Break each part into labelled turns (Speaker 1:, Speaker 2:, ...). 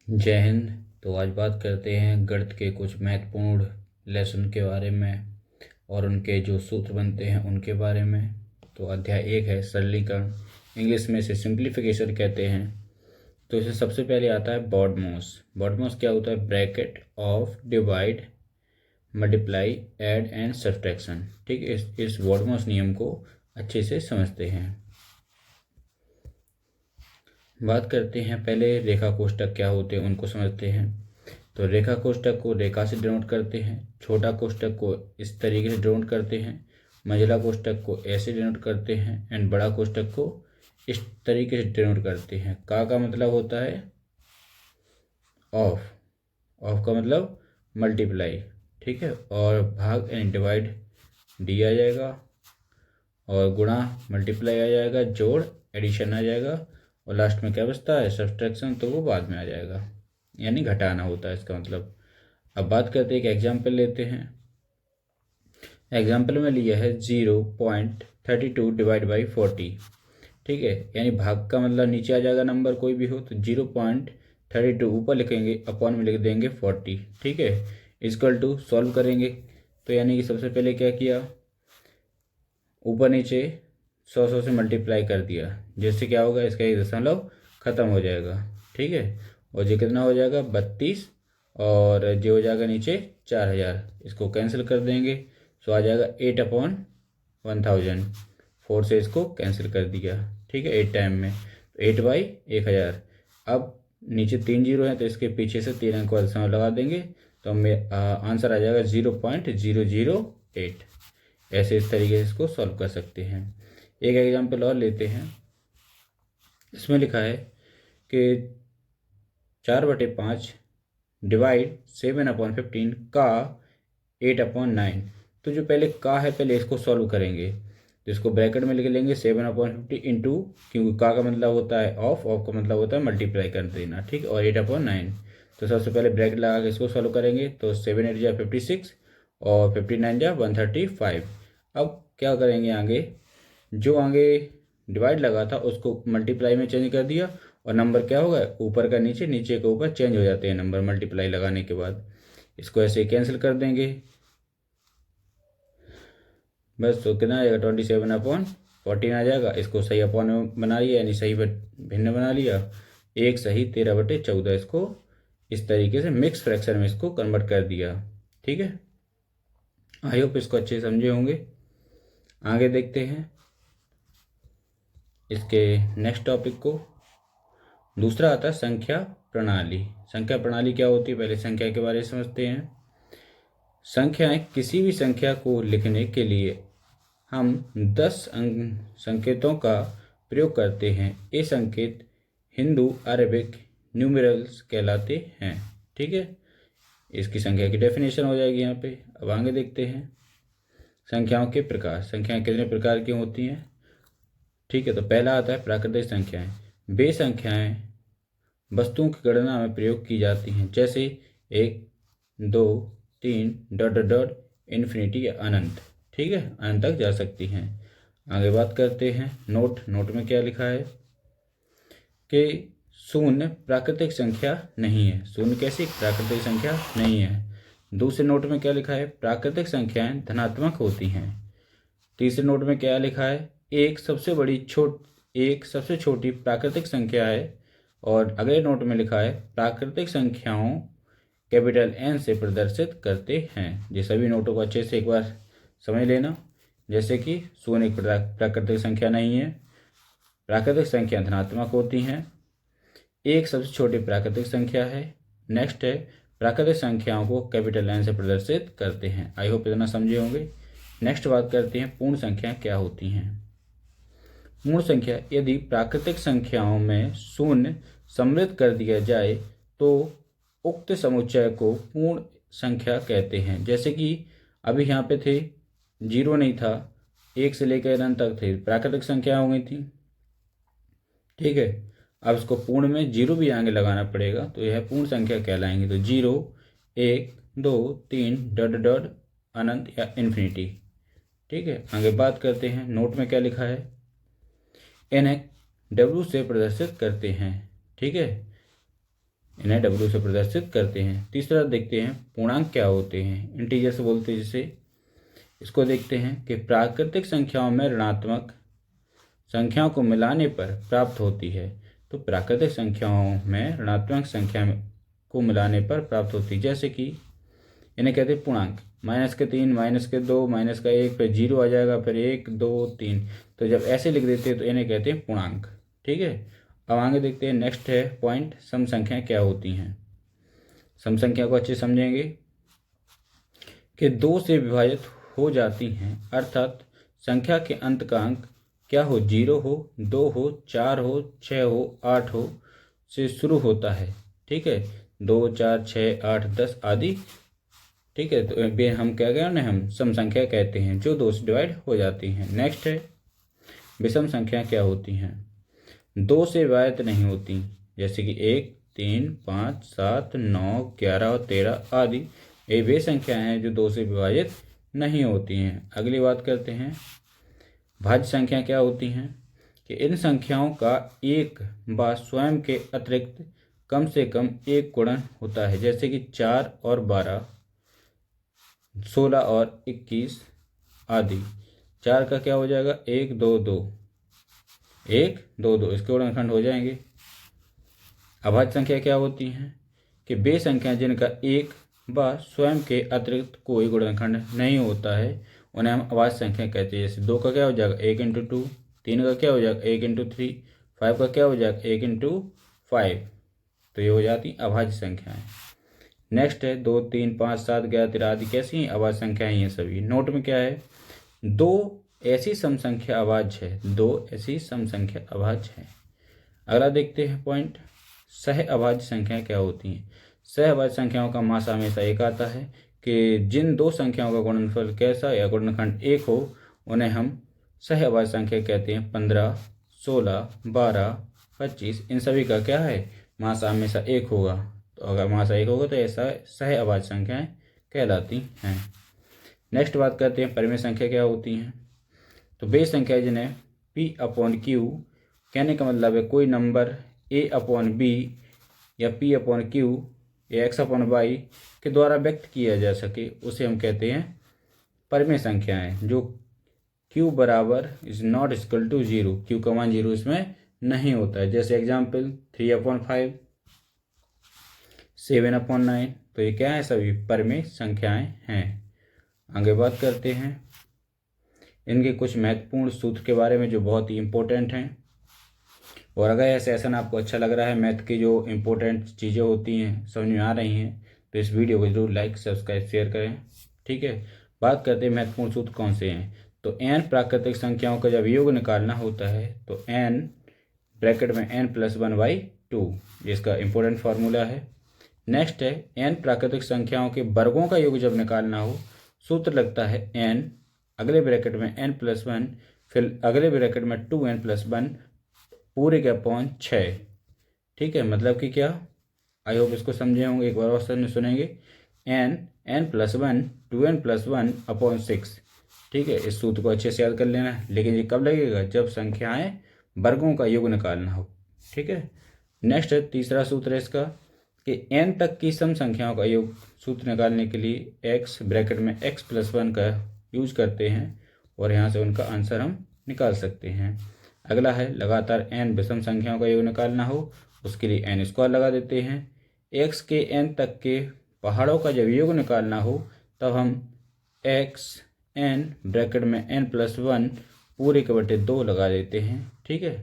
Speaker 1: जय हिंद। तो आज बात करते हैं गणित के कुछ महत्वपूर्ण लेसन के बारे में और उनके जो सूत्र बनते हैं उनके बारे में। तो अध्याय 1 है सरलीकरण, इंग्लिश में इसे सिंप्लीफिकेशन कहते हैं। तो इसे सबसे पहले आता है बॉडमॉस। बॉडमॉस क्या होता है? Bracket of divide multiply add and subtraction. ठीक है, इस बॉडमॉस नियम को अच्छे से समझते हैं। बात करते हैं पहले रेखा कोष्ठक क्या होते हैं उनको समझते हैं। तो रेखा कोष्ठक को रेखा से डिनोट करते हैं, छोटा कोष्ठक को इस तरीके से डिनोट करते हैं, मंझला कोष्ठक को ऐसे डिनोट करते हैं एंड बड़ा कोष्ठक को इस तरीके से डिनोट करते हैं। का मतलब होता है ऑफ, ऑफ का मतलब मल्टीप्लाई। ठीक है, और भाग यानी डिवाइड डी आ जाएगा, और गुणा मल्टीप्लाई आ जाएगा, जोड़ एडिशन आ जाएगा, और लास्ट में क्या बचता है? सब्सट्रैक्शन, तो वो बाद में आ जाएगा, यानी घटाना होता है इसका मतलब। अब बात करते हैं, एक एग्जाम्पल लेते हैं। एग्जाम्पल में लिया है 0.32 डिवाइड बाई 40। ठीक है, यानी भाग का मतलब नीचे आ जाएगा नंबर कोई भी हो, तो 0.32 ऊपर लिखेंगे, अपॉन में लिख देंगे 40। ठीक है, इक्वल टू सॉल्व करेंगे। तो यानी कि सबसे पहले क्या किया, ऊपर नीचे 100 से मल्टीप्लाई कर दिया, जिससे क्या होगा, इसका एक दशमलव खत्म हो जाएगा। ठीक है, और ये कितना हो जाएगा? 32, और ये हो जाएगा नीचे 4000, इसको कैंसिल कर देंगे, तो आ जाएगा 8/1000। 4 से इसको कैंसिल कर दिया। ठीक है, 8 टाइम में, तो 8/1000। अब नीचे 3 जीरो हैं, तो इसके पीछे से 3 अंक का दशमलव लगा देंगे, तो हमें आंसर आ जाएगा 0.008। ऐसे इस तरीके से इसको सॉल्व कर सकते हैं। एक एग्जांपल और लेते हैं। इसमें लिखा है कि 4/5 डिवाइड 7/15 का 8/9। तो जो पहले का है, पहले इसको सॉल्व करेंगे, तो इसको ब्रैकेट में लिख लेंगे 7/50 इंटू, क्योंकि का मतलब होता है ऑफ, ऑफ का मतलब होता है मल्टीप्लाई कर देना। ठीक, और 8/9। तो सबसे पहले ब्रैकेट लगा के इसको सॉल्व करेंगे, तो 7 8 जा 56, और 59 जा 135। अब क्या करेंगे आगे, जो आगे डिवाइड लगा था उसको मल्टीप्लाई में चेंज कर दिया, और नंबर क्या होगा, ऊपर का नीचे, नीचे के ऊपर चेंज हो जाते हैं नंबर मल्टीप्लाई लगाने के बाद। इसको ऐसे कैंसिल कर देंगे, बस। तो कितना आ जाएगा? 27/14 आ जाएगा। इसको सही अपॉन में बना लिया, यानी सही भिन्न बना लिया। 1 सही 13/14, इसको इस तरीके से मिक्स फ्रैक्शन में इसको कन्वर्ट कर दिया। ठीक है, आई होप इसको अच्छे से समझे होंगे। आगे देखते हैं इसके नेक्स्ट टॉपिक को। दूसरा आता है संख्या प्रणाली। संख्या प्रणाली क्या होती है, पहले संख्या के बारे में समझते हैं। संख्याएं, किसी भी संख्या को लिखने के लिए हम 10 संकेतों का प्रयोग करते हैं। ये संकेत हिंदू अरेबिक न्यूमेरल्स कहलाते हैं। ठीक है, इसकी संख्या की डेफिनेशन हो जाएगी यहाँ पे। अब आगे देखते हैं संख्याओं के प्रकार। संख्याएं कितने प्रकार की होती हैं? ठीक है, तो पहला आता है प्राकृतिक संख्याएं। वे संख्याएं वस्तुओं की गणना में प्रयोग की जाती हैं, जैसे 1 2 3 डॉट डॉट डॉट इन्फिनिटी या अनंत। ठीक है, अनंत तक जा सकती हैं। आगे बात करते हैं नोट। नोट में क्या लिखा है कि शून्य प्राकृतिक संख्या नहीं है। शून्य कैसी प्राकृतिक संख्या नहीं है। दूसरे नोट में क्या लिखा है? प्राकृतिक संख्याएं धनात्मक होती हैं। तीसरे नोट में क्या लिखा है? एक सबसे छोटी प्राकृतिक संख्या है। और अगले नोट में लिखा है प्राकृतिक संख्याओं कैपिटल एन से प्रदर्शित करते हैं। ये सभी नोटों को अच्छे से एक बार समझ लेना। जैसे कि शून्य एक प्राकृतिक संख्या नहीं है, प्राकृतिक संख्या धनात्मक होती हैं, एक सबसे छोटी प्राकृतिक संख्या है, नेक्स्ट है प्राकृतिक संख्याओं को कैपिटल एन से प्रदर्शित करते हैं। आई होप इतना समझे होंगे। नेक्स्ट बात करते हैं पूर्ण संख्याएं क्या होती हैं। पूर्ण संख्या, यदि प्राकृतिक संख्याओं में शून्य सम्मिलित कर दिया जाए तो उक्त समुच्चय को पूर्ण संख्या कहते हैं। जैसे कि अभी यहाँ पे थे, 0 नहीं था, 1 से लेकर n तक थे, प्राकृतिक संख्या हो गई थी। ठीक है, अब इसको पूर्ण में 0 भी आगे लगाना पड़ेगा, तो यह पूर्ण संख्या कहलाएंगे। तो 0 1 2 3 डॉट डॉट अनंत या इन्फिनिटी। ठीक है, आगे बात करते हैं नोट में क्या लिखा है। n डब्ल्यू से प्रदर्शित करते हैं। ठीक है, इन्हें W से प्रदर्शित करते हैं। तीसरा देखते हैं पूर्णांक क्या होते हैं, इंटीजर्स बोलते हैं जिसे। इसको देखते हैं कि प्राकृतिक संख्याओं में ऋणात्मक संख्याओं को मिलाने पर प्राप्त होती है। तो प्राकृतिक संख्याओं में ऋणात्मक संख्या को मिलाने पर प्राप्त होती है, जैसे कि इन्हें कहते हैं पूर्णांक। -3, -2, -1, फिर 0 आ जाएगा, फिर 1, 2, 3। तो जब ऐसे लिख देते हैं तो इन्हें कहते हैं पूर्णांक। ठीक है, अब आगे देखते हैं। नेक्स्ट है पॉइंट, सम संख्याएं क्या होती हैं। सम संख्या को अच्छे समझेंगे कि 2 से विभाजित हो जाती हैं, अर्थात संख्या के अंत का अंक क्या हो, 0 हो, 2 हो, 4 हो, 6 हो, 8 हो से शुरू होता है। ठीक है, 2, 4, 6, 8, 10 आदि। ठीक है, तो हम क्या कहें ना, हम सम संख्या कहते हैं जो 2 से डिवाइड हो जाती हैं। नेक्स्ट है विषम संख्या क्या होती हैं। 2 से विभाजित नहीं होती, जैसे कि 1, 3, 5, 7, 9, 11 और 13 आदि। ये वे संख्याएं हैं जो 2 से विभाजित नहीं होती हैं। अगली बात करते हैं भाज्य संख्या क्या होती हैं, कि इन संख्याओं का एक व स्वयं के अतिरिक्त कम से कम एक गुणन होता है, जैसे कि 4 और 12, 16 और 21 आदि। 4 का क्या हो जाएगा, 1, 2, 2, 1, 2, 2, इसके गुणनखंड हो जाएंगे। अभाज्य संख्या क्या होती हैं, कि वे संख्या जिनका एक व स्वयं के अतिरिक्त कोई गुणनखंड नहीं होता है उन्हें हम अभाज्य संख्या कहते हैं। जैसे 2 का क्या हो जाएगा, 1 × 2, 3 का क्या हो जाएगा, 1 × 3, 5 का क्या हो जाएगा, 1 × 5। तो ये हो जाती अभाज्य संख्याएं। नेक्स्ट है 2, 3, 5, 7, 11, 13 आदि कैसी हैं, अभाज्य संख्याएं हैं सभी। नोट में क्या है, 2 ऐसी सम संख्या अभाज्य है, 2 ऐसी सम संख्या अभाज्य है। अगला देखते हैं पॉइंट, सह अभाज्य संख्याएं क्या होती हैं। सह अभाज्य संख्याओं का मास हमेशा एक आता है, कि जिन 2 संख्याओं का गुणनफल कैसा या गुणनखंड एक हो उन्हें हम सह अभाज्य संख्या कहते हैं। 15, 16, 12, 25 इन सभी का क्या है, मास हमेशा एक होगा। तो अगर मास एक होगा तो ऐसा सह अभाज्य संख्याएं कहलाती हैं। नेक्स्ट बात करते हैं परिमेय संख्या क्या होती हैं। तो वे संख्या जिन्हें P/Q कहने का मतलब है कोई नंबर A/B या P/Q या X/Y के द्वारा व्यक्त किया जा सके, उसे हम कहते हैं परिमेय संख्याएं, जो Q बराबर ≠ 0, Q का मान 0 इसमें नहीं होता है। जैसे एग्जाम्पल 3/5, 7/9। तो ये क्या है, सभी परिमेय संख्याएं हैं। आगे बात करते हैं इनके कुछ महत्वपूर्ण सूत्र के बारे में जो बहुत ही इम्पोर्टेंट हैं। और अगर यह सेशन आपको अच्छा लग रहा है, मैथ की जो इम्पोर्टेंट चीज़ें होती हैं समझ में आ रही हैं, तो इस वीडियो को जरूर लाइक, सब्सक्राइब, शेयर करें। ठीक है, बात करते हैं महत्वपूर्ण सूत्र कौन से हैं। तो n प्राकृतिक संख्याओं का जब योग निकालना होता है तो n ब्रैकेट में n+1/2, जिसका इम्पोर्टेंट फार्मूला है। नेक्स्ट है n प्राकृतिक संख्याओं के वर्गों का योग जब निकालना हो, सूत्र लगता है n अगले ब्रैकेट में n+1, फिर अगले ब्रैकेट में 2n+1 पूरे के अपॉन 6। ठीक है, मतलब कि क्या, आई होप इसको समझे होंगे। एक बार और सुनेंगे, n+1 2n+1 अपॉन 6। ठीक है, इस सूत्र को अच्छे से याद कर लेना, लेकिन ये कब लगेगा, जब संख्याएं वर्गों का योग निकालना हो। ठीक है, नेक्स्ट है तीसरा सूत्र है इसका, कि n तक की सम संख्याओं का योग सूत्र निकालने के लिए x ब्रैकेट में x+1 का यूज करते हैं और यहाँ से उनका आंसर हम निकाल सकते हैं। अगला है लगातार n विषम संख्याओं का योग निकालना हो, उसके लिए n² लगा देते हैं। x के n तक के पहाड़ों का जब योग निकालना हो तब हम xn ब्रैकेट में n+1 पूरे के बटे 2 लगा देते हैं। ठीक है,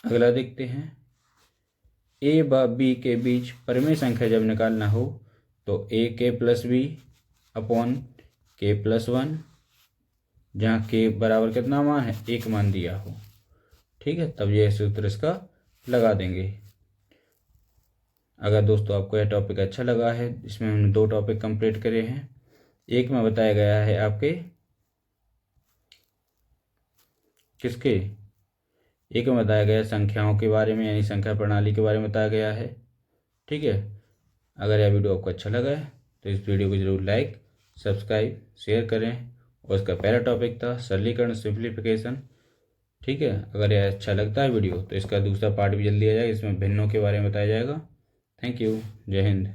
Speaker 1: अगला देखते हैं a व b के बीच परिमेय संख्या जब निकालना हो तो ak+b अपॉन k+1, जहाँ k बराबर कितना मान है, 1 मान दिया हो। ठीक है, तब यह सूत्र इसका लगा देंगे। अगर दोस्तों आपको यह टॉपिक अच्छा लगा है, इसमें हमने 2 टॉपिक कंप्लीट करे हैं। एक में बताया गया है आपके किसके, एक में बताया गया संख्याओं के बारे में, यानी संख्या प्रणाली के बारे में बताया गया है। ठीक है, अगर यह वीडियो आपको अच्छा लगा है तो इस वीडियो को जरूर लाइक, सब्सक्राइब, शेयर करें। और इसका पहला टॉपिक था सरलीकरण, सिंप्लीफिकेशन। ठीक है, अगर यह अच्छा लगता है वीडियो तो इसका दूसरा पार्ट भी जल्दी आ जाएगा, इसमें भिन्नों के बारे में बताया जाएगा। Thank you. जय हिंद।